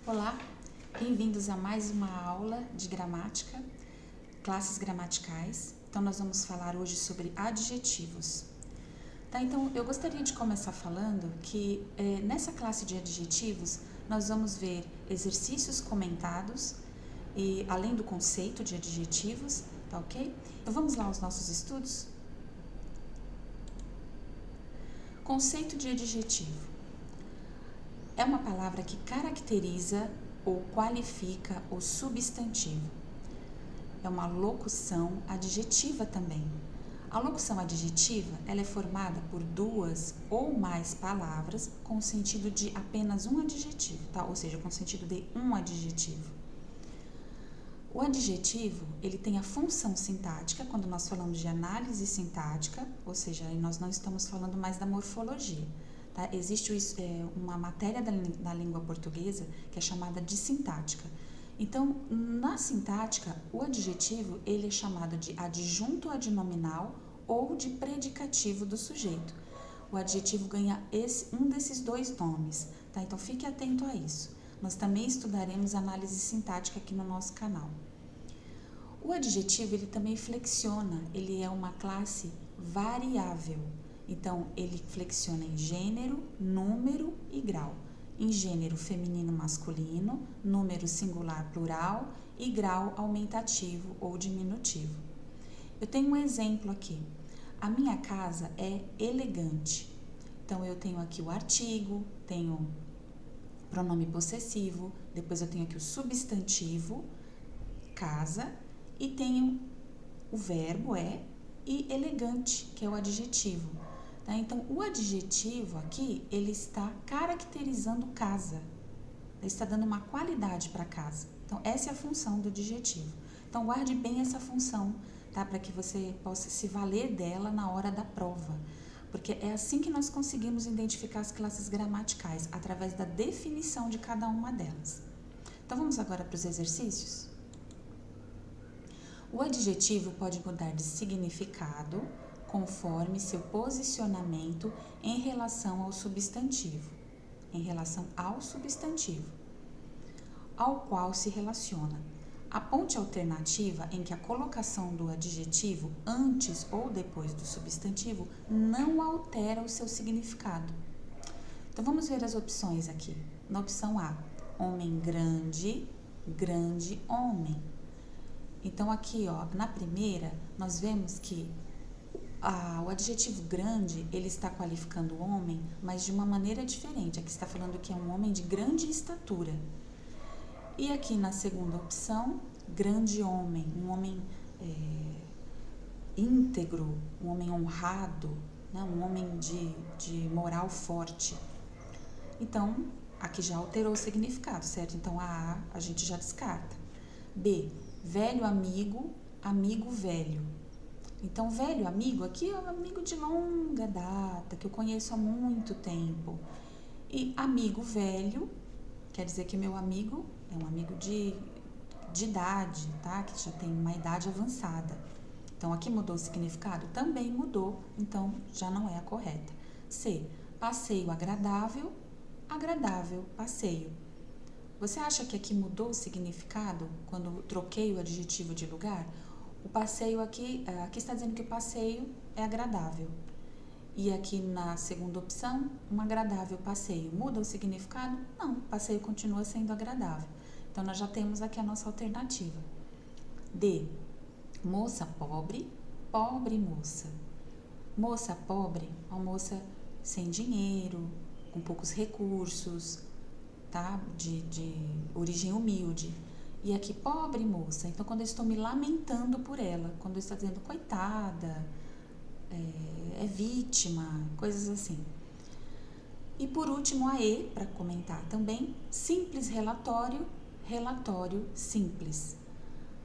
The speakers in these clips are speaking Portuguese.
Olá, bem-vindos a mais uma aula de gramática, classes gramaticais. Então, nós vamos falar hoje sobre adjetivos. Tá, então, eu gostaria de começar falando que nessa classe de adjetivos, nós vamos ver exercícios comentados, e além do conceito de adjetivos, tá ok? Então, vamos lá aos nossos estudos? Conceito de adjetivo. É uma palavra que caracteriza ou qualifica o substantivo. É uma locução adjetiva também. A locução adjetiva, ela é formada por duas ou mais palavras com o sentido de apenas um adjetivo, tá? Ou seja, com o sentido de um adjetivo. O adjetivo, ele tem a função sintática, quando nós falamos de análise sintática, ou seja, aí nós não estamos falando mais da morfologia. Tá? Existe uma matéria da língua portuguesa que é chamada de sintática. Então, na sintática, o adjetivo ele é chamado de adjunto adnominal ou de predicativo do sujeito. O adjetivo ganha um desses dois nomes, tá? Então, fique atento a isso. Nós também estudaremos análise sintática aqui no nosso canal. O adjetivo ele também flexiona, ele é uma classe variável. Então, ele flexiona em gênero, número e grau. Em gênero feminino masculino, número singular plural e grau aumentativo ou diminutivo. Eu tenho um exemplo aqui. A minha casa é elegante. Então, eu tenho aqui o artigo, tenho pronome possessivo, depois eu tenho aqui o substantivo, casa, e tenho o verbo e elegante, que é o adjetivo. Tá? Então, o adjetivo aqui, ele está caracterizando casa. Ele está dando uma qualidade para casa. Então, essa é a função do adjetivo. Então, guarde bem essa função, tá? Para que você possa se valer dela na hora da prova. Porque é assim que nós conseguimos identificar as classes gramaticais, através da definição de cada uma delas. Então, vamos agora para os exercícios? O adjetivo pode mudar de significado conforme seu posicionamento em relação ao substantivo, ao qual se relaciona. Aponte a alternativa em que a colocação do adjetivo antes ou depois do substantivo não altera o seu significado. Então, vamos ver as opções aqui. Na opção A, homem grande, grande homem. Então, aqui, ó, na primeira, nós vemos que o adjetivo grande, ele está qualificando o homem, mas de uma maneira diferente. Aqui está falando que é um homem de grande estatura. E aqui na segunda opção, grande homem, um homem íntegro, um homem honrado, né? Um homem de moral forte. Então, aqui já alterou o significado, certo? Então, a gente já descarta. B, velho amigo, amigo velho. Então, velho amigo aqui é um amigo de longa data, que eu conheço há muito tempo. E amigo velho, quer dizer que meu amigo é um amigo de idade, tá? Que já tem uma idade avançada. Então, aqui mudou o significado? Também mudou, então já não é a correta. C, passeio agradável, agradável, passeio. Você acha que aqui mudou o significado quando troquei o adjetivo de lugar? O passeio aqui está dizendo que o passeio é agradável. E aqui na segunda opção, um agradável passeio. Muda o significado? Não, o passeio continua sendo agradável. Então, nós já temos aqui a nossa alternativa. D, moça pobre, pobre moça. Moça pobre, uma moça sem dinheiro, com poucos recursos, tá? De origem humilde. E aqui, pobre moça. Então, quando eu estou me lamentando por ela, quando eu estou dizendo coitada, é vítima, coisas assim. E por último, a E, para comentar também, simples relatório, relatório simples.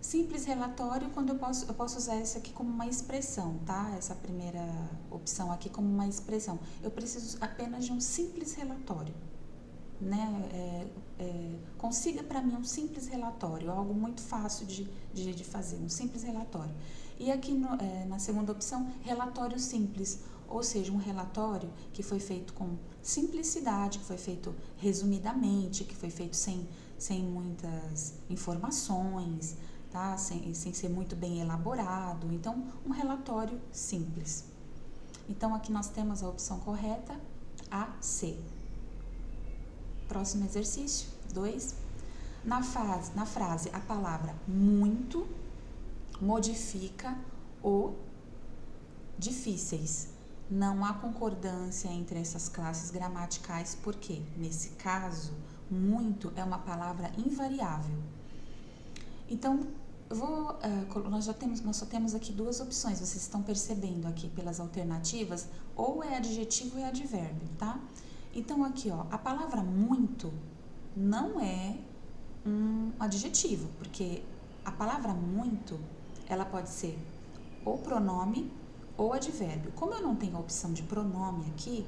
Simples relatório, quando eu posso usar isso aqui como uma expressão, tá? Essa primeira opção aqui como uma expressão. Eu preciso apenas de um simples relatório. Né? Consiga para mim um simples relatório, algo muito fácil de fazer, um simples relatório. E aqui na segunda opção, relatório simples, ou seja, um relatório que foi feito com simplicidade, que foi feito resumidamente, que foi feito sem muitas informações, tá? Sem ser muito bem elaborado. Então, um relatório simples. Então, aqui nós temos a opção correta, A, C. Próximo exercício, 2. Na frase, a palavra muito modifica o difíceis. Não há concordância entre essas classes gramaticais, porque, nesse caso, muito é uma palavra invariável. Então, nós só temos aqui duas opções, vocês estão percebendo aqui pelas alternativas, ou é adjetivo ou é advérbio, tá? Então, aqui, ó, a palavra muito não é um adjetivo, porque a palavra muito, ela pode ser ou pronome ou advérbio. Como eu não tenho a opção de pronome aqui,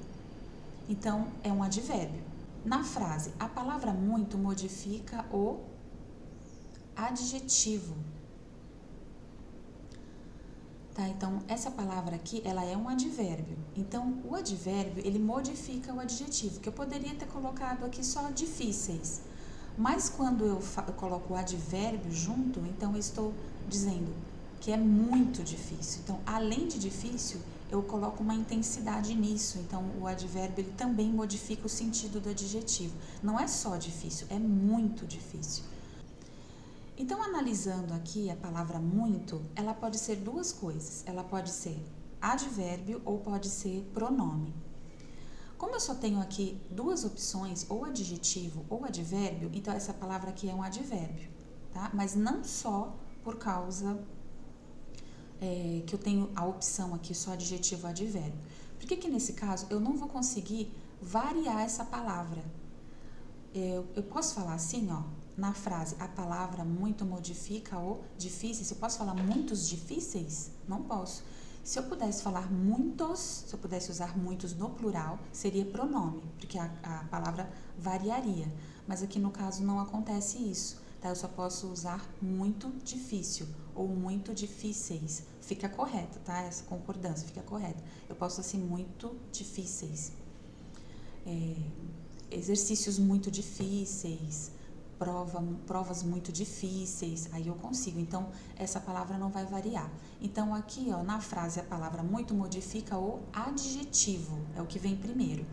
então é um advérbio. Na frase, a palavra muito modifica o adjetivo. Tá, então essa palavra aqui, ela é um advérbio. Então o advérbio, ele modifica o adjetivo, que eu poderia ter colocado aqui só difíceis. Mas quando eu coloco o advérbio junto, então eu estou dizendo que é muito difícil. Então, além de difícil, eu coloco uma intensidade nisso. Então, o advérbio ele também modifica o sentido do adjetivo. Não é só difícil, é muito difícil. Então, analisando aqui a palavra muito, ela pode ser duas coisas. Ela pode ser advérbio ou pode ser pronome. Como eu só tenho aqui duas opções, ou adjetivo ou advérbio, então essa palavra aqui é um advérbio, tá? Mas não só por causa que eu tenho a opção aqui só adjetivo ou advérbio. Por que nesse caso eu não vou conseguir variar essa palavra? Eu posso falar assim, ó, na frase, a palavra muito modifica o difíceis. Eu posso falar muitos difíceis? Não posso. Se eu pudesse falar muitos, se eu pudesse usar muitos no plural, seria pronome, porque a palavra variaria. Mas aqui no caso não acontece isso, tá? Eu só posso usar muito difícil ou muito difíceis. Fica correto, tá? Essa concordância fica correta. Eu posso assim, muito difíceis. Exercícios muito difíceis, provas muito difíceis, aí eu consigo. Então, essa palavra não vai variar. Então, aqui, ó, na frase, a palavra muito modifica o adjetivo, é o que vem primeiro.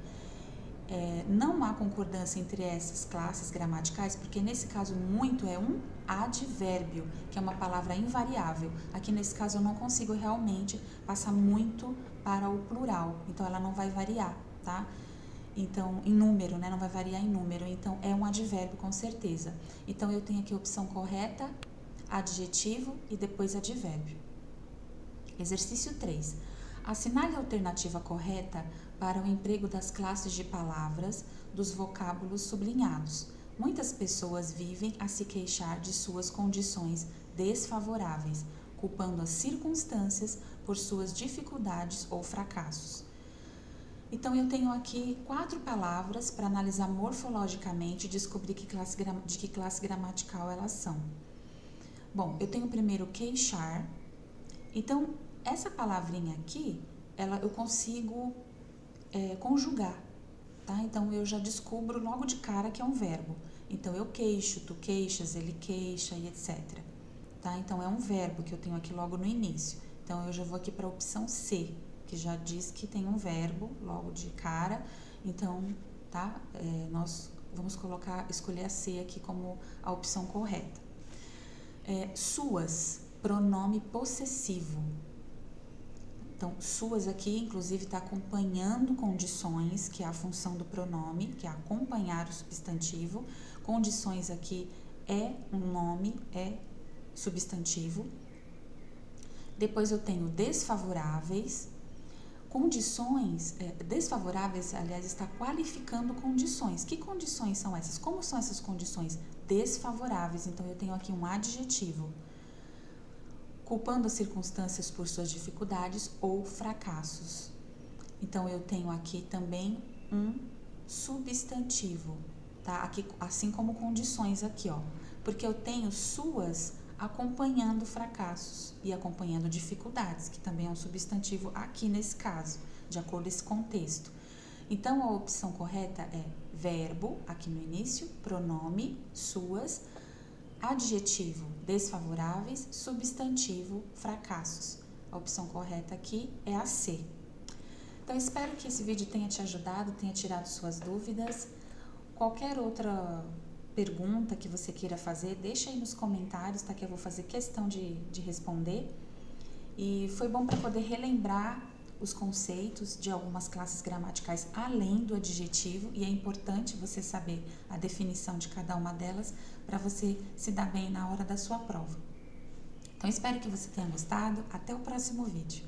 Não há concordância entre essas classes gramaticais, porque nesse caso, muito é um advérbio, que é uma palavra invariável. Aqui, nesse caso, eu não consigo realmente passar muito para o plural, então ela não vai variar, tá? Então, em número, né? Não vai variar em número. Então, é um advérbio com certeza. Então, eu tenho aqui a opção correta, adjetivo e depois advérbio. Exercício 3. Assinale a alternativa correta para o emprego das classes de palavras dos vocábulos sublinhados. Muitas pessoas vivem a se queixar de suas condições desfavoráveis, culpando as circunstâncias por suas dificuldades ou fracassos. Então, eu tenho aqui 4 palavras para analisar morfologicamente e descobrir de que classe gramatical elas são. Bom, eu tenho primeiro queixar. Então, essa palavrinha aqui, eu consigo conjugar, tá? Então, eu já descubro logo de cara que é um verbo. Então, eu queixo, tu queixas, ele queixa e etc. Tá? Então, é um verbo que eu tenho aqui logo no início. Então, eu já vou aqui para a opção C, que já diz que tem um verbo logo de cara. Então, tá? Nós vamos escolher a C aqui como a opção correta. Suas, pronome possessivo. Então, suas aqui, inclusive, está acompanhando condições, que é a função do pronome, que é acompanhar o substantivo. Condições aqui é um nome, é substantivo. Depois eu tenho desfavoráveis. Condições desfavoráveis, aliás, está qualificando condições. Que condições são essas? Como são essas condições? Desfavoráveis. Então, eu tenho aqui um adjetivo. Culpando as circunstâncias por suas dificuldades ou fracassos. Então, eu tenho aqui também um substantivo, tá? Aqui, assim como condições aqui, ó. Porque eu tenho suas acompanhando fracassos e acompanhando dificuldades, que também é um substantivo aqui nesse caso, de acordo com esse contexto. Então, a opção correta é verbo, aqui no início, pronome, suas, adjetivo, desfavoráveis, substantivo, fracassos. A opção correta aqui é a C. Então, espero que esse vídeo tenha te ajudado, tenha tirado suas dúvidas. Qualquer outra pergunta que você queira fazer, deixa aí nos comentários, tá? Que eu vou fazer questão de responder. E foi bom para poder relembrar os conceitos de algumas classes gramaticais além do adjetivo, e é importante você saber a definição de cada uma delas para você se dar bem na hora da sua prova. Então, espero que você tenha gostado. Até o próximo vídeo.